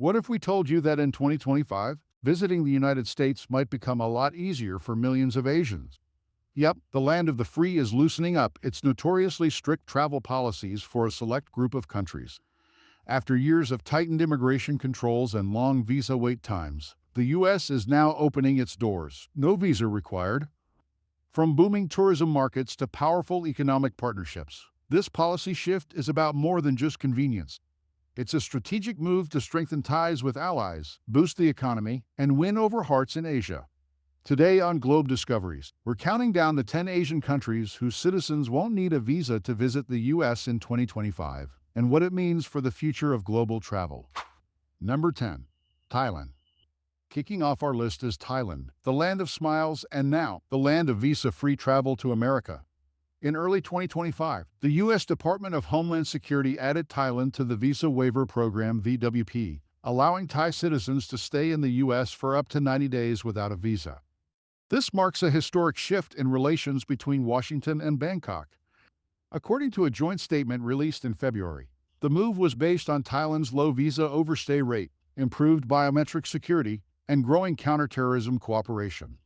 What if we told you that in 2025, visiting the United States might become a lot easier for millions of Asians? Yep, the land of the free is loosening up its notoriously strict travel policies for a select group of countries. After years of tightened immigration controls and long visa wait times, the U.S. is now opening its doors. No visa required. From booming tourism markets to powerful economic partnerships, this policy shift is about more than just convenience. It's a strategic move to strengthen ties with allies, boost the economy, and win over hearts in Asia. Today on Globe Discoveries, we're counting down the 10 Asian countries whose citizens won't need a visa to visit the U.S. in 2025, and what it means for the future of global travel. Number 10. Thailand. Kicking off our list is Thailand, the land of smiles and now the land of visa-free travel to America. In early 2025, the U.S. Department of Homeland Security added Thailand to the Visa Waiver Program (VWP), allowing Thai citizens to stay in the U.S. for up to 90 days without a visa. This marks a historic shift in relations between Washington and Bangkok. According to a joint statement released in February, the move was based on Thailand's low visa overstay rate, improved biometric security, and growing counterterrorism cooperation.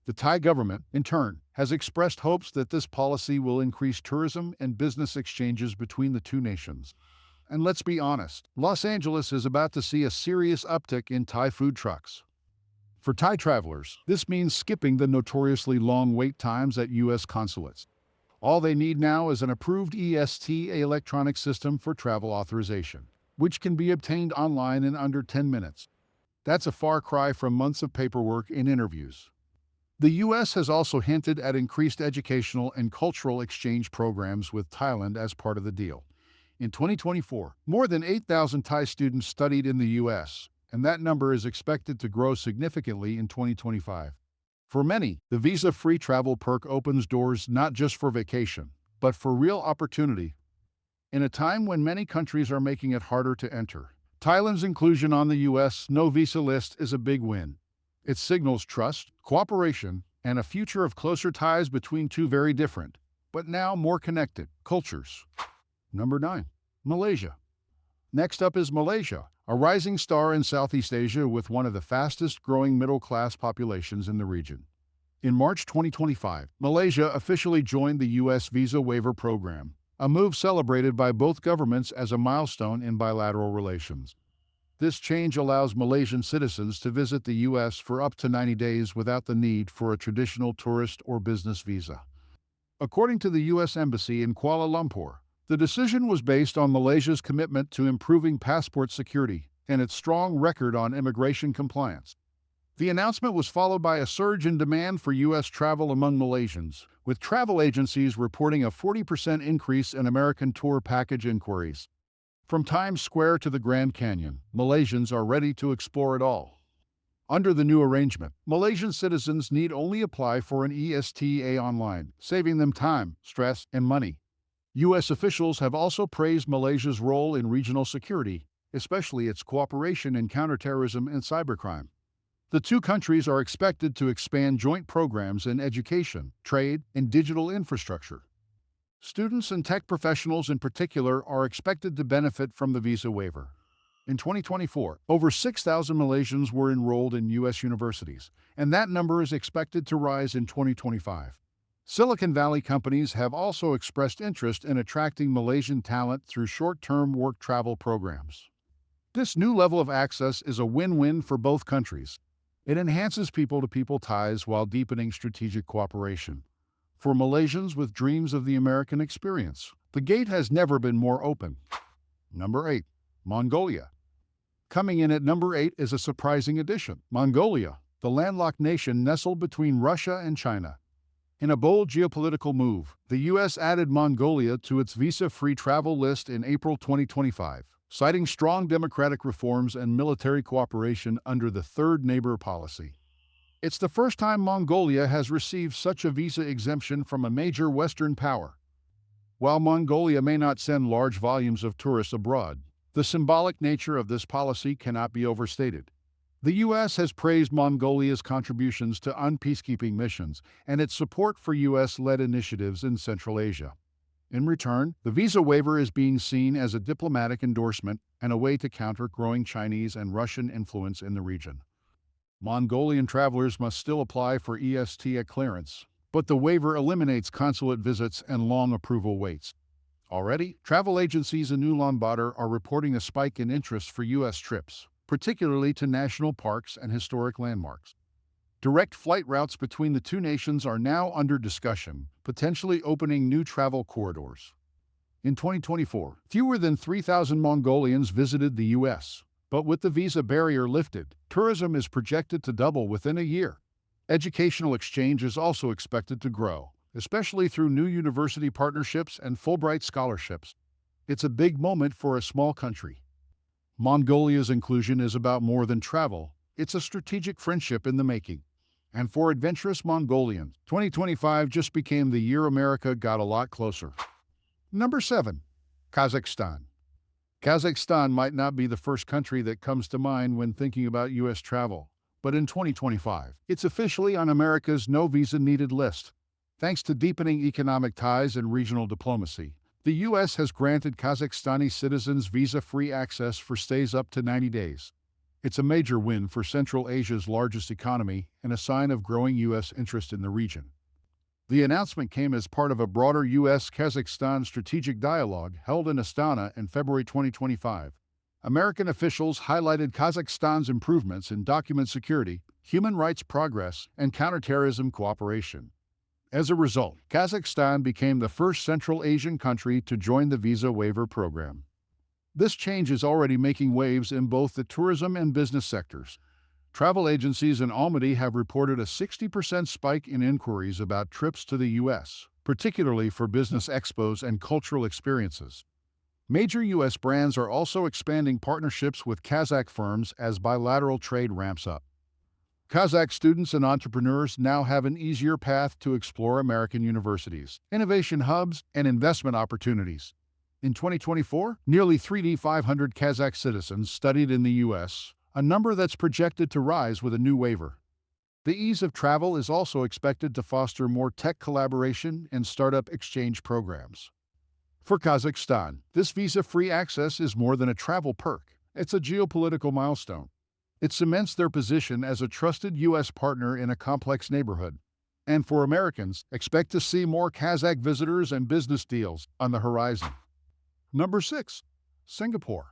The Thai government, in turn, has expressed hopes that this policy will increase tourism and business exchanges between the two nations. And let's be honest, Los Angeles is about to see a serious uptick in Thai food trucks. For Thai travelers, this means skipping the notoriously long wait times at U.S. consulates. All they need now is an approved ESTA electronic system for travel authorization, which can be obtained online in under 10 minutes. That's a far cry from months of paperwork and interviews. The U.S. has also hinted at increased educational and cultural exchange programs with Thailand as part of the deal. In 2024, more than 8,000 Thai students studied in the U.S., and that number is expected to grow significantly in 2025. For many, the visa-free travel perk opens doors not just for vacation, but for real opportunity. In a time when many countries are making it harder to enter, Thailand's inclusion on the U.S. no-visa list is a big win. It signals trust, cooperation, and a future of closer ties between two very different, but now more connected, cultures. Number 9. Malaysia. Next up is Malaysia, a rising star in Southeast Asia with one of the fastest-growing middle-class populations in the region. In March 2025, Malaysia officially joined the U.S. Visa Waiver Program, a move celebrated by both governments as a milestone in bilateral relations. This change allows Malaysian citizens to visit the U.S. for up to 90 days without the need for a traditional tourist or business visa. According to the U.S. Embassy in Kuala Lumpur, the decision was based on Malaysia's commitment to improving passport security and its strong record on immigration compliance. The announcement was followed by a surge in demand for U.S. travel among Malaysians, with travel agencies reporting a 40% increase in American tour package inquiries. From Times Square to the Grand Canyon, Malaysians are ready to explore it all. Under the new arrangement, Malaysian citizens need only apply for an ESTA online, saving them time, stress, and money. U.S. officials have also praised Malaysia's role in regional security, especially its cooperation in counterterrorism and cybercrime. The two countries are expected to expand joint programs in education, trade, and digital infrastructure. Students and tech professionals in particular are expected to benefit from the visa waiver. In 2024, over 6,000 Malaysians were enrolled in U.S. universities, and that number is expected to rise in 2025. Silicon Valley companies have also expressed interest in attracting Malaysian talent through short-term work travel programs. This new level of access is a win-win for both countries. It enhances people-to-people ties while deepening strategic cooperation. For Malaysians with dreams of the American experience, the gate has never been more open. Number 8. Mongolia. Coming in at number 8 is a surprising addition. Mongolia, the landlocked nation nestled between Russia and China. In a bold geopolitical move, the U.S. added Mongolia to its visa-free travel list in April 2025, citing strong democratic reforms and military cooperation under the Third Neighbor Policy. It's the first time Mongolia has received such a visa exemption from a major Western power. While Mongolia may not send large volumes of tourists abroad, the symbolic nature of this policy cannot be overstated. The U.S. has praised Mongolia's contributions to peacekeeping missions and its support for U.S.-led initiatives in Central Asia. In return, the visa waiver is being seen as a diplomatic endorsement and a way to counter growing Chinese and Russian influence in the region. Mongolian travelers must still apply for ESTA clearance, but the waiver eliminates consulate visits and long approval waits. Already, travel agencies in Ulaanbaatar are reporting a spike in interest for U.S. trips, particularly to national parks and historic landmarks. Direct flight routes between the two nations are now under discussion, potentially opening new travel corridors. In 2024, fewer than 3,000 Mongolians visited the U.S., but with the visa barrier lifted, tourism is projected to double within a year. Educational exchange is also expected to grow, especially through new university partnerships and Fulbright scholarships. It's a big moment for a small country. Mongolia's inclusion is about more than travel, it's a strategic friendship in the making. And for adventurous Mongolians, 2025 just became the year America got a lot closer. Number 7. Kazakhstan. Kazakhstan might not be the first country that comes to mind when thinking about U.S. travel, but in 2025, it's officially on America's no visa needed list. Thanks to deepening economic ties and regional diplomacy, the U.S. has granted Kazakhstani citizens visa-free access for stays up to 90 days. It's a major win for Central Asia's largest economy and a sign of growing U.S. interest in the region. The announcement came as part of a broader U.S.-Kazakhstan strategic dialogue held in Astana in February 2025. American officials highlighted Kazakhstan's improvements in document security, human rights progress, and counterterrorism cooperation. As a result, Kazakhstan became the first Central Asian country to join the Visa Waiver Program. This change is already making waves in both the tourism and business sectors. Travel agencies in Almaty have reported a 60% spike in inquiries about trips to the U.S., particularly for business expos and cultural experiences. Major U.S. brands are also expanding partnerships with Kazakh firms as bilateral trade ramps up. Kazakh students and entrepreneurs now have an easier path to explore American universities, innovation hubs, and investment opportunities. In 2024, nearly 3,500 Kazakh citizens studied in the U.S., a number that's projected to rise with a new waiver. The ease of travel is also expected to foster more tech collaboration and startup exchange programs. For Kazakhstan, this visa-free access is more than a travel perk. It's a geopolitical milestone. It cements their position as a trusted U.S. partner in a complex neighborhood. And for Americans, expect to see more Kazakh visitors and business deals on the horizon. Number 6. Singapore.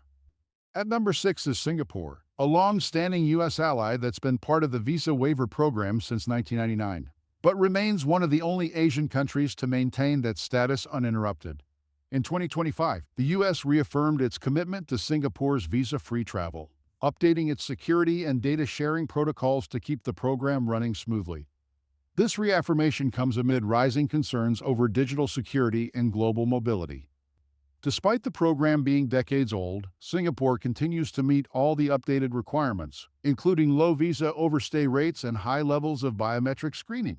At number 6 is Singapore, a long-standing U.S. ally that's been part of the Visa Waiver Program since 1999, but remains one of the only Asian countries to maintain that status uninterrupted. In 2025, the U.S. reaffirmed its commitment to Singapore's visa-free travel, updating its security and data sharing protocols to keep the program running smoothly. This reaffirmation comes amid rising concerns over digital security and global mobility. Despite the program being decades old, Singapore continues to meet all the updated requirements, including low visa overstay rates and high levels of biometric screening.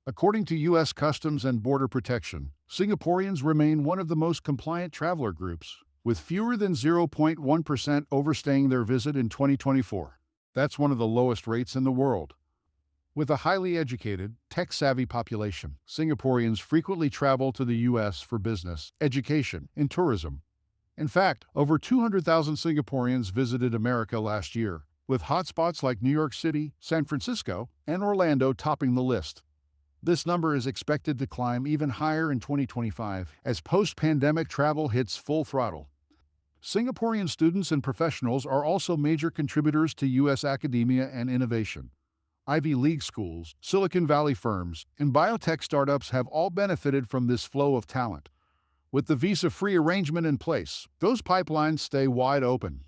According to U.S. Customs and Border Protection, Singaporeans remain one of the most compliant traveler groups, with fewer than 0.1% overstaying their visit in 2024. That's one of the lowest rates in the world. With a highly educated, tech-savvy population, Singaporeans frequently travel to the U.S. for business, education, and tourism. In fact, over 200,000 Singaporeans visited America last year, with hotspots like New York City, San Francisco, and Orlando topping the list. This number is expected to climb even higher in 2025 as post-pandemic travel hits full throttle. Singaporean students and professionals are also major contributors to U.S. academia and innovation. Ivy League schools, Silicon Valley firms, and biotech startups have all benefited from this flow of talent. With the visa-free arrangement in place, those pipelines stay wide open.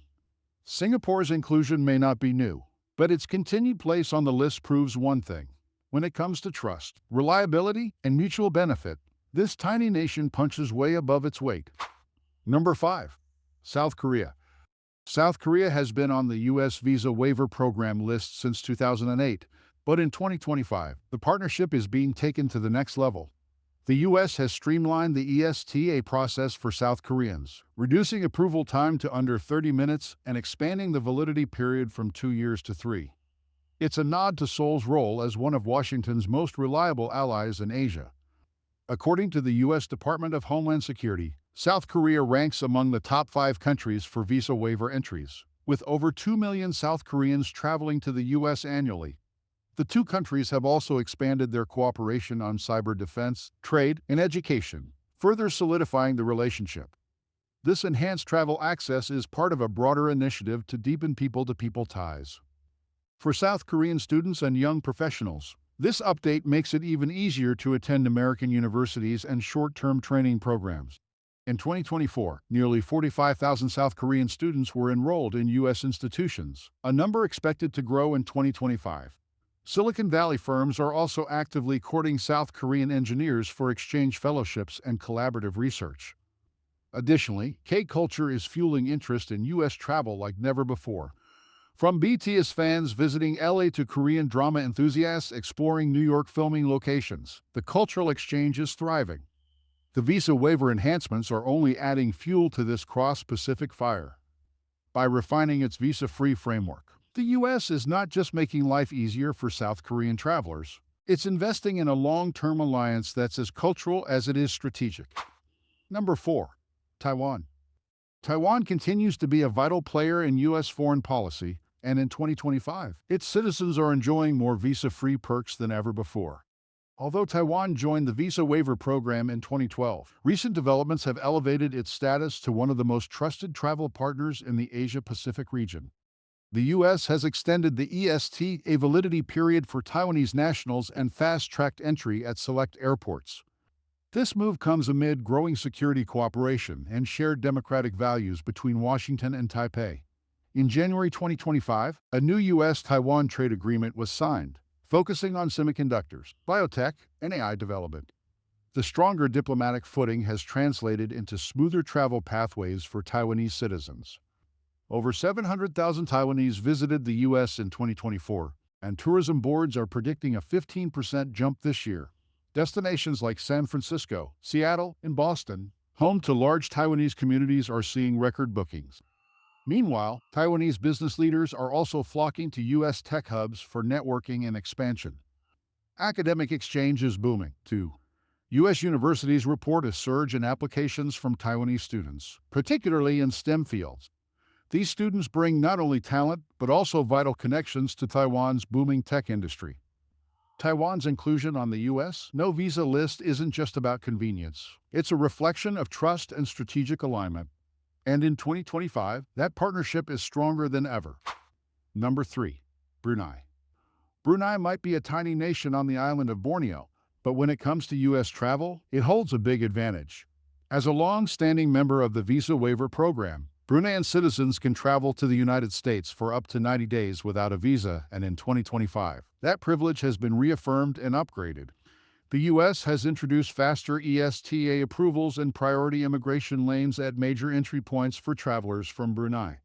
Singapore's inclusion may not be new, but its continued place on the list proves one thing. When it comes to trust, reliability, and mutual benefit, this tiny nation punches way above its weight. Number 5. South Korea. South Korea has been on the U.S. Visa Waiver Program list since 2008, but in 2025, the partnership is being taken to the next level. The U.S. has streamlined the ESTA process for South Koreans, reducing approval time to under 30 minutes and expanding the validity period from 2 years to 3. It's a nod to Seoul's role as one of Washington's most reliable allies in Asia. According to the U.S. Department of Homeland Security, South Korea ranks among the top 5 countries for visa waiver entries, with over 2 million South Koreans traveling to the U.S. annually. The two countries have also expanded their cooperation on cyber defense, trade, and education, further solidifying the relationship. This enhanced travel access is part of a broader initiative to deepen people-to-people ties. For South Korean students and young professionals, this update makes it even easier to attend American universities and short-term training programs. In 2024, nearly 45,000 South Korean students were enrolled in U.S. institutions, a number expected to grow in 2025. Silicon Valley firms are also actively courting South Korean engineers for exchange fellowships and collaborative research. Additionally, K-culture is fueling interest in U.S. travel like never before. From BTS fans visiting LA to Korean drama enthusiasts exploring New York filming locations, the cultural exchange is thriving. The visa waiver enhancements are only adding fuel to this cross-Pacific fire. By refining its visa-free framework, the U.S. is not just making life easier for South Korean travelers, it's investing in a long-term alliance that's as cultural as it is strategic. Number 4. Taiwan. Taiwan continues to be a vital player in U.S. foreign policy, and in 2025, its citizens are enjoying more visa-free perks than ever before. Although Taiwan joined the Visa Waiver Program in 2012, recent developments have elevated its status to one of the most trusted travel partners in the Asia-Pacific region. The U.S. has extended the ESTA validity period for Taiwanese nationals and fast-tracked entry at select airports. This move comes amid growing security cooperation and shared democratic values between Washington and Taipei. In January 2025, a new U.S.-Taiwan trade agreement was signed, focusing on semiconductors, biotech, and AI development. The stronger diplomatic footing has translated into smoother travel pathways for Taiwanese citizens. Over 700,000 Taiwanese visited the U.S. in 2024, and tourism boards are predicting a 15% jump this year. Destinations like San Francisco, Seattle, and Boston, home to large Taiwanese communities, are seeing record bookings. Meanwhile, Taiwanese business leaders are also flocking to U.S. tech hubs for networking and expansion. Academic exchange is booming, too. U.S. universities report a surge in applications from Taiwanese students, particularly in STEM fields. These students bring not only talent, but also vital connections to Taiwan's booming tech industry. Taiwan's inclusion on the U.S. no-visa list isn't just about convenience. It's a reflection of trust and strategic alignment. And in 2025, that partnership is stronger than ever. Number 3. Brunei. Brunei might be a tiny nation on the island of Borneo, but when it comes to U.S. travel, it holds a big advantage. As a long-standing member of the Visa Waiver Program, Bruneian citizens can travel to the United States for up to 90 days without a visa, and in 2025, that privilege has been reaffirmed and upgraded. The U.S. has introduced faster ESTA approvals and priority immigration lanes at major entry points for travelers from Brunei.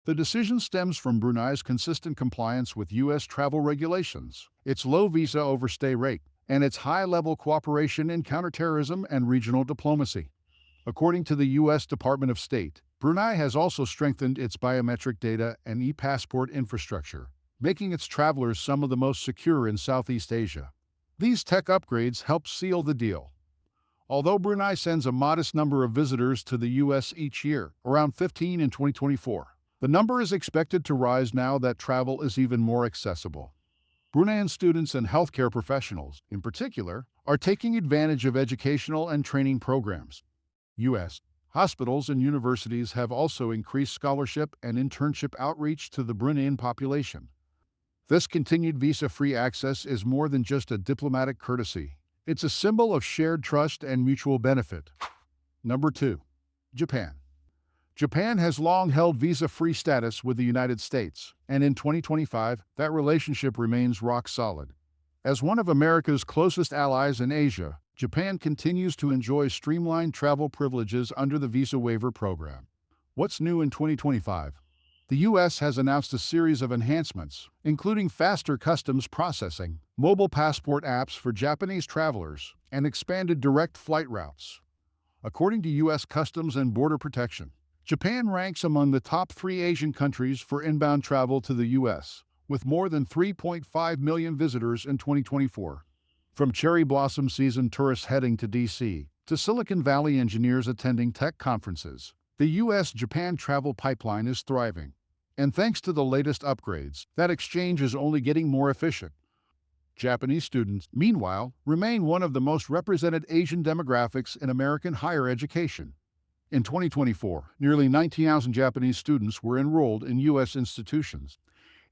The decision stems from Brunei's consistent compliance with U.S. travel regulations, its low visa overstay rate, and its high-level cooperation in counterterrorism and regional diplomacy. According to the U.S. Department of State, Brunei has also strengthened its biometric data and e-passport infrastructure, making its travelers some of the most secure in Southeast Asia. These tech upgrades help seal the deal. Although Brunei sends a modest number of visitors to the U.S. each year, around 15 in 2024, the number is expected to rise now that travel is even more accessible. Bruneian students and healthcare professionals, in particular, are taking advantage of educational and training programs. U.S. hospitals and universities have also increased scholarship and internship outreach to the Bruneian population. This continued visa-free access is more than just a diplomatic courtesy. It's a symbol of shared trust and mutual benefit. Number 2. Japan. Japan has long held visa-free status with the United States, and in 2025, that relationship remains rock solid. As one of America's closest allies in Asia, Japan continues to enjoy streamlined travel privileges under the Visa Waiver Program. What's new in 2025? The U.S. has announced a series of enhancements, including faster customs processing, mobile passport apps for Japanese travelers, and expanded direct flight routes. According to U.S. Customs and Border Protection, Japan ranks among the top 3 Asian countries for inbound travel to the U.S., with more than 3.5 million visitors in 2024. From cherry blossom season tourists heading to DC to Silicon Valley engineers attending tech conferences, the U.S.-Japan travel pipeline is thriving. And thanks to the latest upgrades, that exchange is only getting more efficient. Japanese students, meanwhile, remain one of the most represented Asian demographics in American higher education. In 2024, nearly 19,000 Japanese students were enrolled in U.S. institutions.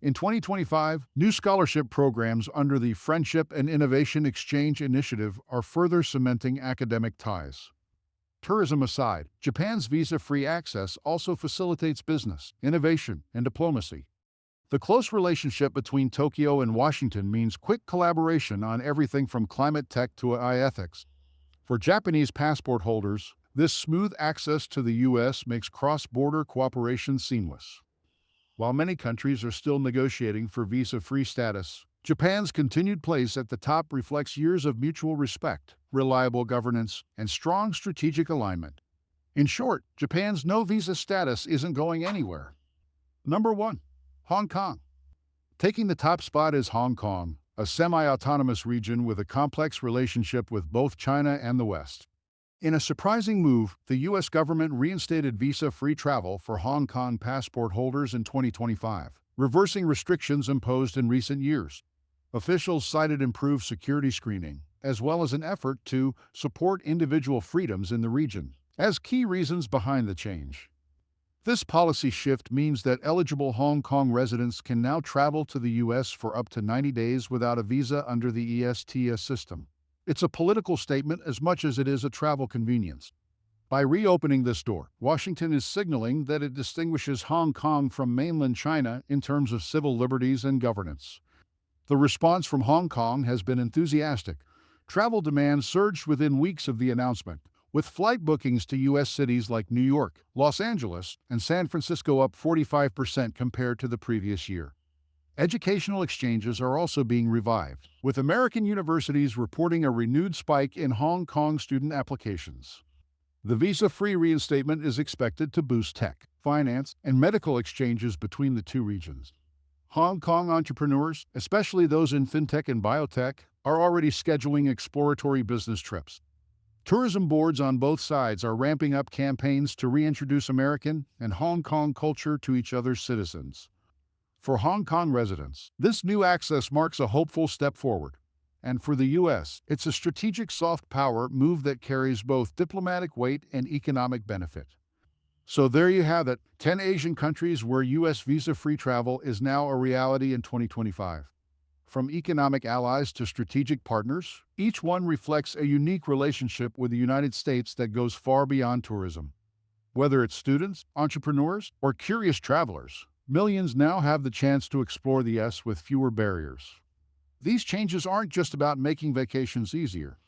In 2025, new scholarship programs under the Friendship and Innovation Exchange Initiative are further cementing academic ties. Tourism aside, Japan's visa-free access also facilitates business, innovation, and diplomacy. The close relationship between Tokyo and Washington means quick collaboration on everything from climate tech to AI ethics. For Japanese passport holders, this smooth access to the U.S. makes cross-border cooperation seamless. While many countries are still negotiating for visa-free status, Japan's continued place at the top reflects years of mutual respect, reliable governance, and strong strategic alignment. In short, Japan's no-visa status isn't going anywhere. Number 1. Hong Kong. Taking the top spot is Hong Kong, a semi-autonomous region with a complex relationship with both China and the West. In a surprising move, the U.S. government reinstated visa-free travel for Hong Kong passport holders in 2025, reversing restrictions imposed in recent years. Officials cited improved security screening, as well as an effort to support individual freedoms in the region, as key reasons behind the change. This policy shift means that eligible Hong Kong residents can now travel to the U.S. for up to 90 days without a visa under the ESTS system. It's a political statement as much as it is a travel convenience. By reopening this door, Washington is signaling that it distinguishes Hong Kong from mainland China in terms of civil liberties and governance. The response from Hong Kong has been enthusiastic. Travel demand surged within weeks of the announcement, with flight bookings to U.S. cities like New York, Los Angeles, and San Francisco up 45% compared to the previous year. Educational exchanges are also being revived, with American universities reporting a renewed spike in Hong Kong student applications. The visa-free reinstatement is expected to boost tech, finance, and medical exchanges between the two regions. Hong Kong entrepreneurs, especially those in fintech and biotech, are already scheduling exploratory business trips. Tourism boards on both sides are ramping up campaigns to reintroduce American and Hong Kong culture to each other's citizens. For Hong Kong residents, this new access marks a hopeful step forward. And for the U.S., it's a strategic soft power move that carries both diplomatic weight and economic benefit. So there you have it, 10 Asian countries where U.S. visa-free travel is now a reality in 2025. From economic allies to strategic partners, each one reflects a unique relationship with the United States that goes far beyond tourism. Whether it's students, entrepreneurs, or curious travelers, millions now have the chance to explore the U.S. with fewer barriers. These changes aren't just about making vacations easier.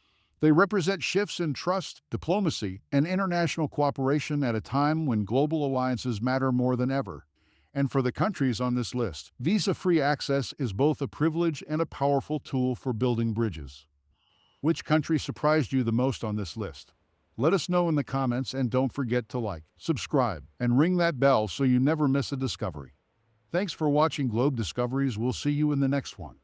They represent shifts in trust, diplomacy, and international cooperation at a time when global alliances matter more than ever. And for the countries on this list, visa-free access is both a privilege and a powerful tool for building bridges. Which country surprised you the most on this list? Let us know in the comments, and don't forget to like, subscribe, and ring that bell so you never miss a discovery. Thanks for watching Globe Discoveries. We'll see you in the next one.